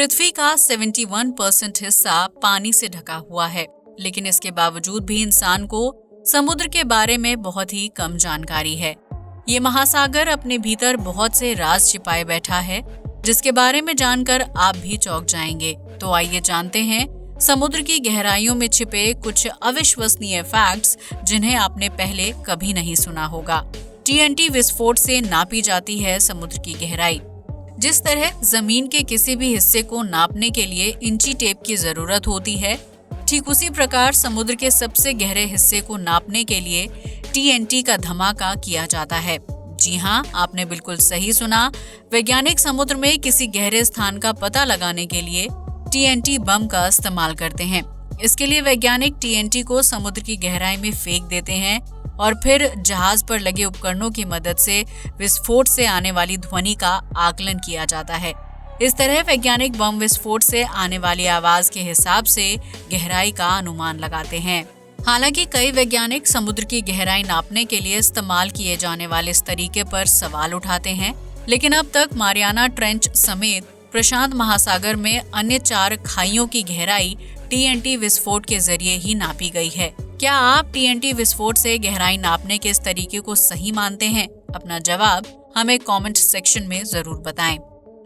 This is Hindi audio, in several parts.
पृथ्वी का 71% हिस्सा पानी से ढका हुआ है, लेकिन इसके बावजूद भी इंसान को समुद्र के बारे में बहुत ही कम जानकारी है। ये महासागर अपने भीतर बहुत से राज छिपाए बैठा है, जिसके बारे में जानकर आप भी चौंक जाएंगे। तो आइए जानते हैं समुद्र की गहराइयों में छिपे कुछ अविश्वसनीय फैक्ट्स जिन्हें आपने पहले कभी नहीं सुना होगा। TNT विस्फोट से नापी जाती है समुद्र की गहराई। जिस तरह जमीन के किसी भी हिस्से को नापने के लिए इंची टेप की जरूरत होती है, ठीक उसी प्रकार समुद्र के सबसे गहरे हिस्से को नापने के लिए TNT का धमाका किया जाता है। जी हाँ, आपने बिल्कुल सही सुना। वैज्ञानिक समुद्र में किसी गहरे स्थान का पता लगाने के लिए TNT बम का इस्तेमाल करते हैं। इसके लिए वैज्ञानिक TNT को समुद्र की गहराई में फेंक देते हैं और फिर जहाज पर लगे उपकरणों की मदद से विस्फोट से आने वाली ध्वनि का आकलन किया जाता है। इस तरह वैज्ञानिक बम विस्फोट से आने वाली आवाज के हिसाब से गहराई का अनुमान लगाते हैं। हालांकि कई वैज्ञानिक समुद्र की गहराई नापने के लिए इस्तेमाल किए जाने वाले इस तरीके पर सवाल उठाते हैं, लेकिन अब तक मारियाना ट्रेंच समेत प्रशांत महासागर में अन्य 4 खाइयों की गहराई TNT विस्फोट के जरिए ही नापी गई है। क्या आप TNT विस्फोट से गहराई नापने के इस तरीके को सही मानते हैं? अपना जवाब हमें कमेंट सेक्शन में जरूर बताएं।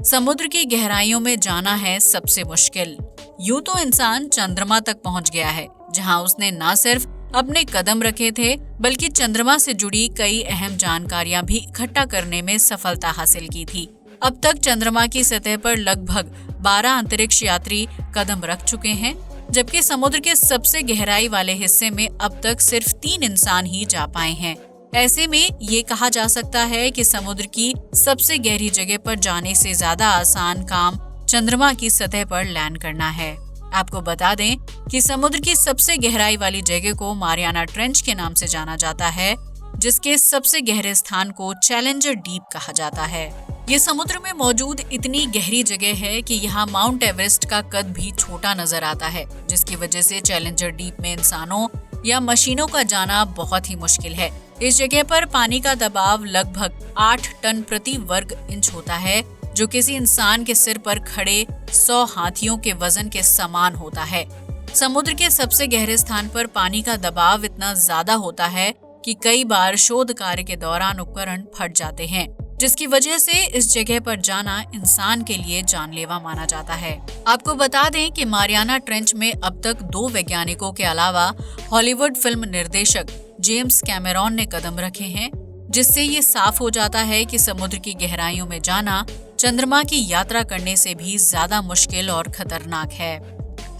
समुद्र की गहराइयों में जाना है सबसे मुश्किल। यूं तो इंसान चंद्रमा तक पहुंच गया है, जहां उसने न सिर्फ अपने कदम रखे थे, बल्कि चंद्रमा से जुड़ी कई अहम जानकारियां भी इकट्ठा करने में सफलता हासिल की थी। अब तक चंद्रमा की सतह पर लगभग 12 अंतरिक्ष यात्री कदम रख चुके हैं, जबकि समुद्र के सबसे गहराई वाले हिस्से में अब तक सिर्फ 3 इंसान ही जा पाए हैं। ऐसे में ये कहा जा सकता है कि समुद्र की सबसे गहरी जगह पर जाने से ज्यादा आसान काम चंद्रमा की सतह पर लैंड करना है। आपको बता दें कि समुद्र की सबसे गहराई वाली जगह को मारियाना ट्रेंच के नाम से जाना जाता है, जिसके सबसे गहरे स्थान को चैलेंजर डीप कहा जाता है। ये समुद्र में मौजूद इतनी गहरी जगह है कि यहाँ माउंट एवरेस्ट का कद भी छोटा नजर आता है, जिसकी वजह से चैलेंजर डीप में इंसानों या मशीनों का जाना बहुत ही मुश्किल है। इस जगह पर पानी का दबाव लगभग 8 टन प्रति वर्ग इंच होता है, जो किसी इंसान के सिर पर खड़े 100 हाथियों के वजन के समान होता है। समुद्र के सबसे गहरे स्थान पर पानी का दबाव इतना ज्यादा होता है कि कई बार शोध कार्य के दौरान उपकरण फट जाते हैं, जिसकी वजह से इस जगह पर जाना इंसान के लिए जानलेवा माना जाता है। आपको बता दें कि मारियाना ट्रेंच में अब तक 2 वैज्ञानिकों के अलावा हॉलीवुड फिल्म निर्देशक जेम्स कैमेरॉन ने कदम रखे हैं, जिससे ये साफ हो जाता है कि समुद्र की गहराइयों में जाना चंद्रमा की यात्रा करने से भी ज्यादा मुश्किल और खतरनाक है।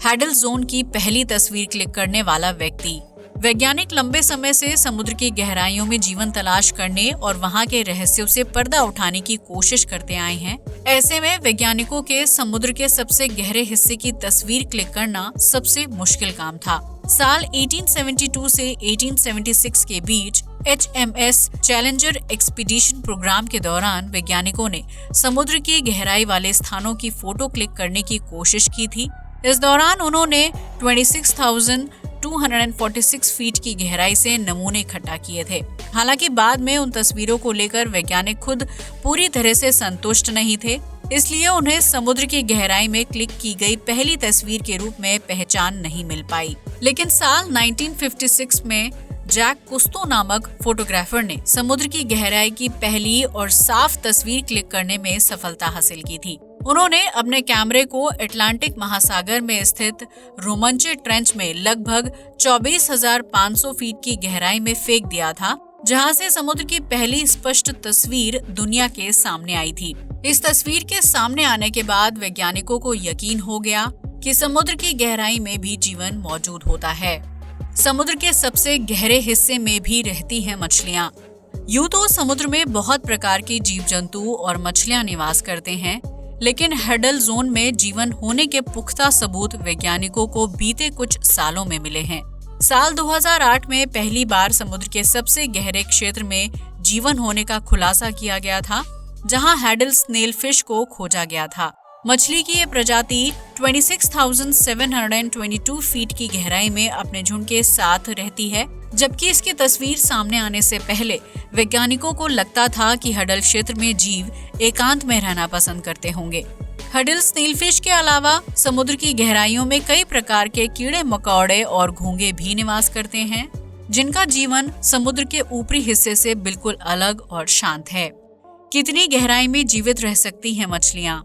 हैडल जोन की पहली तस्वीर क्लिक करने वाला व्यक्ति। वैज्ञानिक लंबे समय से समुद्र की गहराइयों में जीवन तलाश करने और वहां के रहस्यों से पर्दा उठाने की कोशिश करते आए हैं। ऐसे में वैज्ञानिकों के समुद्र के सबसे गहरे हिस्से की तस्वीर क्लिक करना सबसे मुश्किल काम था। साल 1872 से 1876 के बीच HMS चैलेंजर एक्सपीडिशन प्रोग्राम के दौरान वैज्ञानिकों ने समुद्र की गहराई वाले स्थानों की फोटो क्लिक करने की कोशिश की थी। इस दौरान उन्होंने 26,246 फीट की गहराई से नमूने इकट्ठा किए थे। हालांकि बाद में उन तस्वीरों को लेकर वैज्ञानिक खुद पूरी तरह से संतुष्ट नहीं थे, इसलिए उन्हें समुद्र की गहराई में क्लिक की गई पहली तस्वीर के रूप में पहचान नहीं मिल पाई। लेकिन साल 1956 में जैक कुस्तो नामक फोटोग्राफर ने समुद्र की गहराई की पहली और साफ तस्वीर क्लिक करने में सफलता हासिल की थी। उन्होंने अपने कैमरे को अटलांटिक महासागर में स्थित रोमंचे ट्रेंच में लगभग 24,500 फीट की गहराई में फेंक दिया था, जहां से समुद्र की पहली स्पष्ट तस्वीर दुनिया के सामने आई थी। इस तस्वीर के सामने आने के बाद वैज्ञानिकों को यकीन हो गया कि समुद्र की गहराई में भी जीवन मौजूद होता है। समुद्र के सबसे गहरे हिस्से में भी रहती हैं मछलियां। यूं तो समुद्र में बहुत प्रकार के जीव जंतु और मछलियां निवास करते हैं, लेकिन हैडल जोन में जीवन होने के पुख्ता सबूत वैज्ञानिकों को बीते कुछ सालों में मिले हैं। साल 2008 में पहली बार समुद्र के सबसे गहरे क्षेत्र में जीवन होने का खुलासा किया गया था, जहां हैडल स्नेल फिश को खोजा गया था। मछली की ये प्रजाति 26,722 फीट की गहराई में अपने झुंड के साथ रहती है, जबकि इसकी तस्वीर सामने आने से पहले वैज्ञानिकों को लगता था कि हडल क्षेत्र में जीव एकांत में रहना पसंद करते होंगे। हडल स्नेलफिश के अलावा समुद्र की गहराइयों में कई प्रकार के कीड़े मकोड़े और घोंगे भी निवास करते हैं, जिनका जीवन समुद्र के ऊपरी हिस्से से बिल्कुल अलग और शांत है। कितनी गहराई में जीवित रह सकती हैं मछलियां?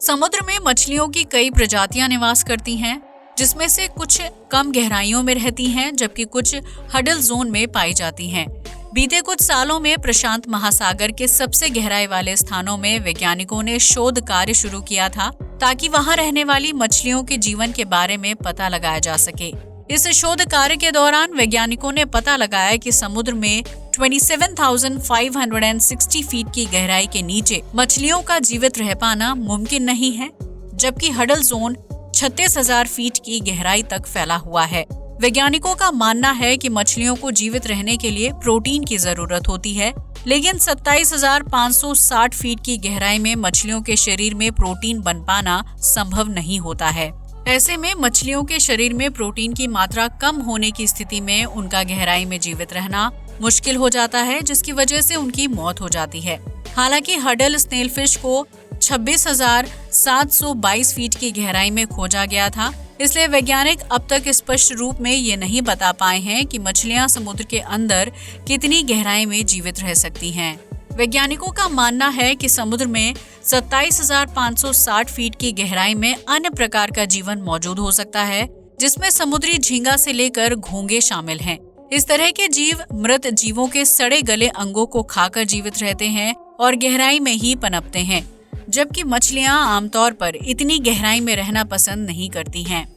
समुद्र में मछलियों की कई प्रजातियां निवास करती हैं, जिसमें से कुछ कम गहराइयों में रहती हैं, जबकि कुछ हडल जोन में पाई जाती हैं। बीते कुछ सालों में प्रशांत महासागर के सबसे गहराई वाले स्थानों में वैज्ञानिकों ने शोध कार्य शुरू किया था, ताकि वहां रहने वाली मछलियों के जीवन के बारे में पता लगाया जा सके। इस शोध कार्य के दौरान वैज्ञानिकों ने पता लगाया कि समुद्र में 27,560 फीट की गहराई के नीचे मछलियों का जीवित रह पाना मुमकिन नहीं है, जबकि हडल जोन 36,000 फीट की गहराई तक फैला हुआ है। वैज्ञानिकों का मानना है कि मछलियों को जीवित रहने के लिए प्रोटीन की जरूरत होती है, लेकिन 27,560 फीट की गहराई में मछलियों के शरीर में प्रोटीन बन पाना संभव नहीं होता है। ऐसे में मछलियों के शरीर में प्रोटीन की मात्रा कम होने की स्थिति में उनका गहराई में जीवित रहना मुश्किल हो जाता है, जिसकी वजह से उनकी मौत हो जाती है। हालांकि हडल स्नेलफिश को 26,722 फीट की गहराई में खोजा गया था, इसलिए वैज्ञानिक अब तक स्पष्ट रूप में ये नहीं बता पाए हैं कि मछलियां समुद्र के अंदर कितनी गहराई में जीवित रह सकती हैं। वैज्ञानिकों का मानना है कि समुद्र में 27,560 फीट की गहराई में अन्य प्रकार का जीवन मौजूद हो सकता है, जिसमें समुद्री झींगा से लेकर घोंगे शामिल हैं। इस तरह के जीव मृत जीवों के सड़े गले अंगों को खाकर जीवित रहते हैं और गहराई में ही पनपते हैं, जबकि मछलियां आमतौर पर इतनी गहराई में रहना पसंद नहीं करती हैं।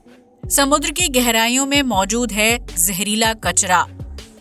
समुद्र की गहराइयों में मौजूद है जहरीला कचरा।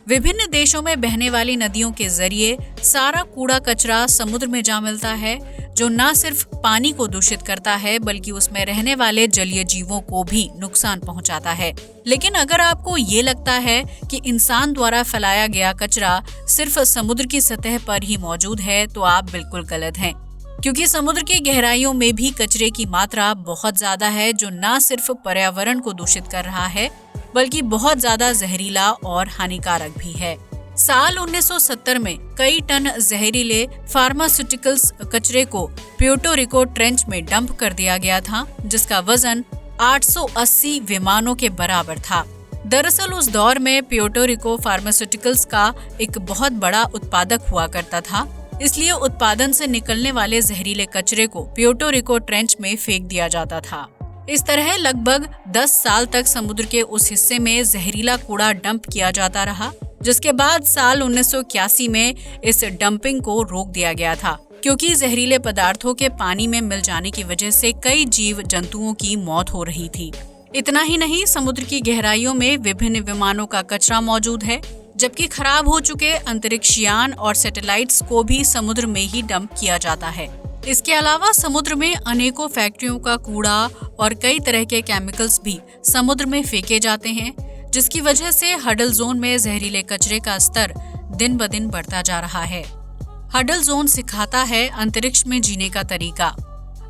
विभिन्न देशों में बहने वाली नदियों के जरिए सारा कूड़ा कचरा समुद्र में जा मिलता है, जो न सिर्फ पानी को दूषित करता है बल्कि उसमें रहने वाले जलीय जीवों को भी नुकसान पहुंचाता है। लेकिन अगर आपको ये लगता है कि इंसान द्वारा फैलाया गया कचरा सिर्फ समुद्र की सतह पर ही मौजूद है, तो आप बिल्कुल गलत हैं, क्योंकि समुद्र की गहराइयों में भी कचरे की मात्रा बहुत ज्यादा है, जो न सिर्फ पर्यावरण को दूषित कर रहा है बल्कि बहुत ज्यादा जहरीला और हानिकारक भी है। साल 1970 में कई टन जहरीले फार्मास्यूटिकल्स कचरे को प्यूर्टो रिको ट्रेंच में डंप कर दिया गया था, जिसका वजन 880 विमानों के बराबर था। दरअसल उस दौर में प्यूर्टो रिको फार्मास्यूटिकल्स का एक बहुत बड़ा उत्पादक हुआ करता था, इसलिए उत्पादन से निकलने वाले जहरीले कचरे को प्यूर्टो रिको ट्रेंच में फेंक दिया जाता था। इस तरह लगभग 10 साल तक समुद्र के उस हिस्से में जहरीला कूड़ा डंप किया जाता रहा, जिसके बाद साल 1981 में इस डंपिंग को रोक दिया गया था, क्योंकि जहरीले पदार्थों के पानी में मिल जाने की वजह से कई जीव जंतुओं की मौत हो रही थी। इतना ही नहीं, समुद्र की गहराइयों में विभिन्न विमानों का कचरा मौजूद है, जबकि खराब हो चुके अंतरिक्ष यान और सैटेलाइट्स को भी समुद्र में ही डंप किया जाता है। इसके अलावा समुद्र में अनेकों फैक्ट्रियों का कूड़ा और कई तरह के केमिकल्स भी समुद्र में फेंके जाते हैं, जिसकी वजह से हडल जोन में जहरीले कचरे का स्तर दिन ब दिन बढ़ता जा रहा है। हडल जोन सिखाता है अंतरिक्ष में जीने का तरीका।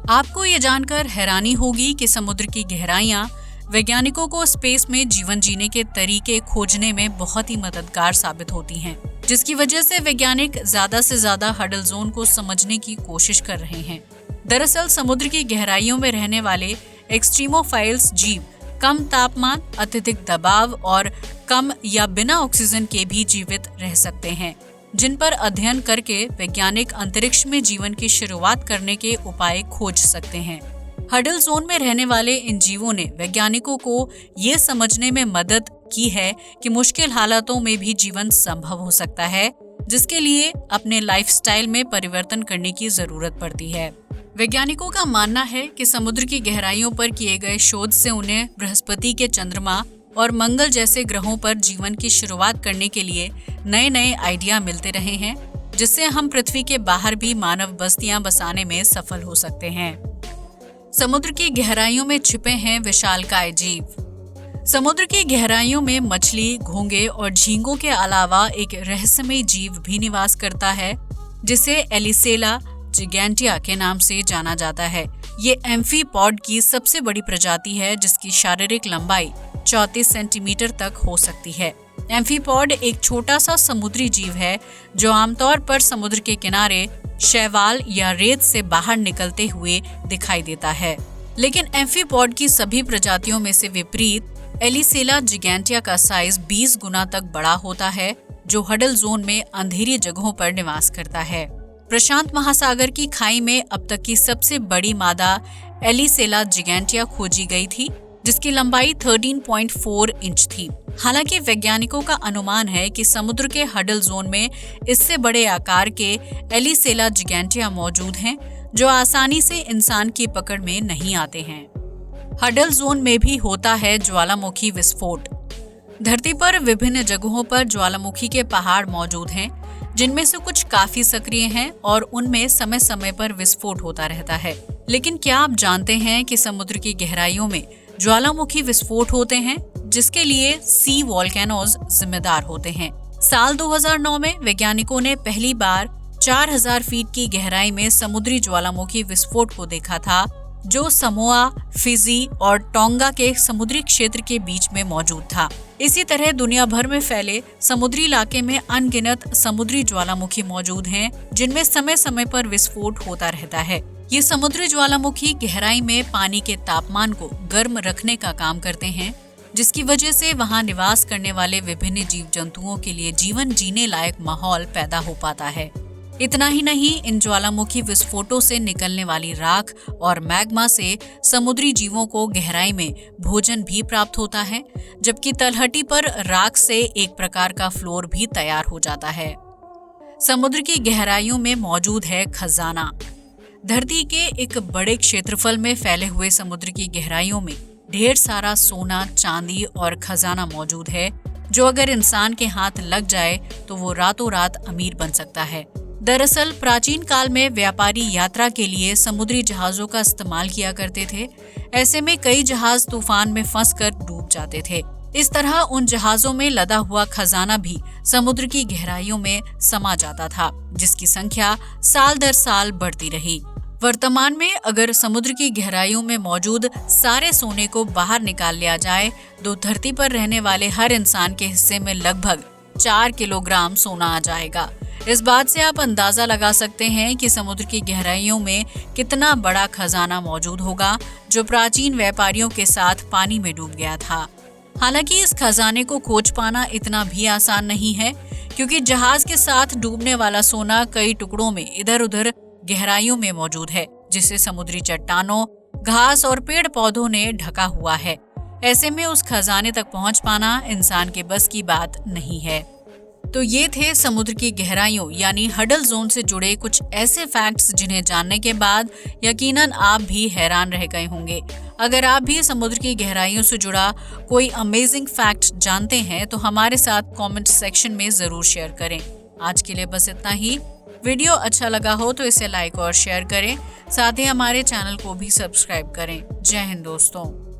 आपको ये जानकर हैरानी होगी कि समुद्र की गहराइयां वैज्ञानिकों को स्पेस में जीवन जीने के तरीके खोजने में बहुत ही मददगार साबित होती हैं, जिसकी वजह से वैज्ञानिक ज्यादा से ज्यादा हडल जोन को समझने की कोशिश कर रहे हैं। दरअसल समुद्र की गहराइयों में रहने वाले एक्सट्रीमोफाइल्स जीव कम तापमान, अत्यधिक दबाव और कम या बिना ऑक्सीजन के भी जीवित रह सकते हैं, जिन पर अध्ययन करके वैज्ञानिक अंतरिक्ष में जीवन की शुरुआत करने के उपाय खोज सकते हैं। हडल जोन में रहने वाले इन जीवों ने वैज्ञानिकों को ये समझने में मदद की है कि मुश्किल हालातों में भी जीवन संभव हो सकता है, जिसके लिए अपने लाइफस्टाइल में परिवर्तन करने की जरूरत पड़ती है। वैज्ञानिकों का मानना है कि समुद्र की गहराइयों पर किए गए शोध से उन्हें बृहस्पति के चंद्रमा और मंगल जैसे ग्रहों पर जीवन की शुरुआत करने के लिए नए नए आइडिया मिलते रहे हैं, जिससे हम पृथ्वी के बाहर भी मानव बस्तियां बसाने में सफल हो सकते हैं। समुद्र की गहराइयों में छिपे हैं विशालकाय जीव। समुद्र की गहराइयों में मछली, घोंगे और झींगों के अलावा एक रहस्यमय जीव भी निवास करता है, जिसे एलिसेला जिगैंटिया के नाम से जाना जाता है। ये एम्फीपॉड की सबसे बड़ी प्रजाति है जिसकी शारीरिक लंबाई 34 सेंटीमीटर तक हो सकती है। एम्फीपॉड एक छोटा सा समुद्री जीव है जो आमतौर पर समुद्र के किनारे शैवाल या रेत से बाहर निकलते हुए दिखाई देता है। लेकिन एम्फीपॉड की सभी प्रजातियों में से विपरीत एलिसेला जिगैंटिया का साइज 20 गुना तक बड़ा होता है, जो हडल जोन में अंधेरी जगहों पर निवास करता है। प्रशांत महासागर की खाई में अब तक की सबसे बड़ी मादा एलिसेला जिगैंटिया खोजी गई थी, जिसकी लंबाई 13.4 इंच थी। हालांकि वैज्ञानिकों का अनुमान है कि समुद्र के हडल जोन में इससे बड़े आकार के एलिसेला जिगैंटिया मौजूद हैं, जो आसानी से इंसान की पकड़ में नहीं आते हैं। हडल जोन में भी होता है ज्वालामुखी विस्फोट। धरती पर विभिन्न जगहों पर ज्वालामुखी के पहाड़ मौजूद हैं, जिनमें से कुछ काफी सक्रिय हैं और उनमें समय समय पर विस्फोट होता रहता है। लेकिन क्या आप जानते हैं कि समुद्र की गहराइयों में ज्वालामुखी विस्फोट होते हैं, जिसके लिए सी वोल्केनोज जिम्मेदार होते हैं। साल 2009 में वैज्ञानिकों ने पहली बार 4000 फीट की गहराई में समुद्री ज्वालामुखी विस्फोट को देखा था, जो समोआ, फिजी और टोंगा के समुद्री क्षेत्र के बीच में मौजूद था। इसी तरह दुनिया भर में फैले समुद्री इलाके में अनगिनत समुद्री ज्वालामुखी मौजूद हैं, जिनमें समय समय पर विस्फोट होता रहता है। ये समुद्री ज्वालामुखी गहराई में पानी के तापमान को गर्म रखने का काम करते हैं, जिसकी वजह से वहां निवास करने वाले विभिन्न जीव जंतुओं के लिए जीवन जीने लायक माहौल पैदा हो पाता है। इतना ही नहीं, इन ज्वालामुखी विस्फोटों से निकलने वाली राख और मैग्मा से समुद्री जीवों को गहराई में भोजन भी प्राप्त होता है, जबकि तलहटी पर राख से एक प्रकार का फ्लोर भी तैयार हो जाता है। समुद्र की गहराइयों में मौजूद है खजाना। धरती के एक बड़े क्षेत्रफल में फैले हुए समुद्र की गहराइयों में ढेर सारा सोना, चांदी और खजाना मौजूद है, जो अगर इंसान के हाथ लग जाए तो वो रातों रात अमीर बन सकता है। दरअसल प्राचीन काल में व्यापारी यात्रा के लिए समुद्री जहाजों का इस्तेमाल किया करते थे। ऐसे में कई जहाज तूफान में फंसकर डूब जाते थे। इस तरह उन जहाजों में लदा हुआ खजाना भी समुद्र की गहराइयों में समा जाता था, जिसकी संख्या साल दर साल बढ़ती रही। वर्तमान में अगर समुद्र की गहराइयों में मौजूद सारे सोने को बाहर निकाल लिया जाए तो धरती पर रहने वाले हर इंसान के हिस्से में लगभग 4 किलोग्राम सोना आ जाएगा। इस बात से आप अंदाजा लगा सकते हैं कि समुद्र की गहराइयों में कितना बड़ा खजाना मौजूद होगा, जो प्राचीन व्यापारियों के साथ पानी में डूब गया था। हालांकि इस खजाने को खोज पाना इतना भी आसान नहीं है, क्योंकि जहाज के साथ डूबने वाला सोना कई टुकड़ों में इधर उधर गहराइयों में मौजूद है, जिसे समुद्री चट्टानों, घास और पेड़ पौधों ने ढका हुआ है। ऐसे में उस खजाने तक पहुंच पाना इंसान के बस की बात नहीं है। तो ये थे समुद्र की गहराइयों यानी हडल जोन से जुड़े कुछ ऐसे फैक्ट्स जिन्हें जानने के बाद यकीनन आप भी हैरान रह गए होंगे। अगर आप भी समुद्र की गहराइयों से जुड़ा कोई अमेजिंग फैक्ट जानते हैं तो हमारे साथ कमेंट सेक्शन में जरूर शेयर करें। आज के लिए बस इतना ही। वीडियो अच्छा लगा हो तो इसे लाइक और शेयर करें, साथ ही हमारे चैनल को भी सब्सक्राइब करें। जय हिंद दोस्तों।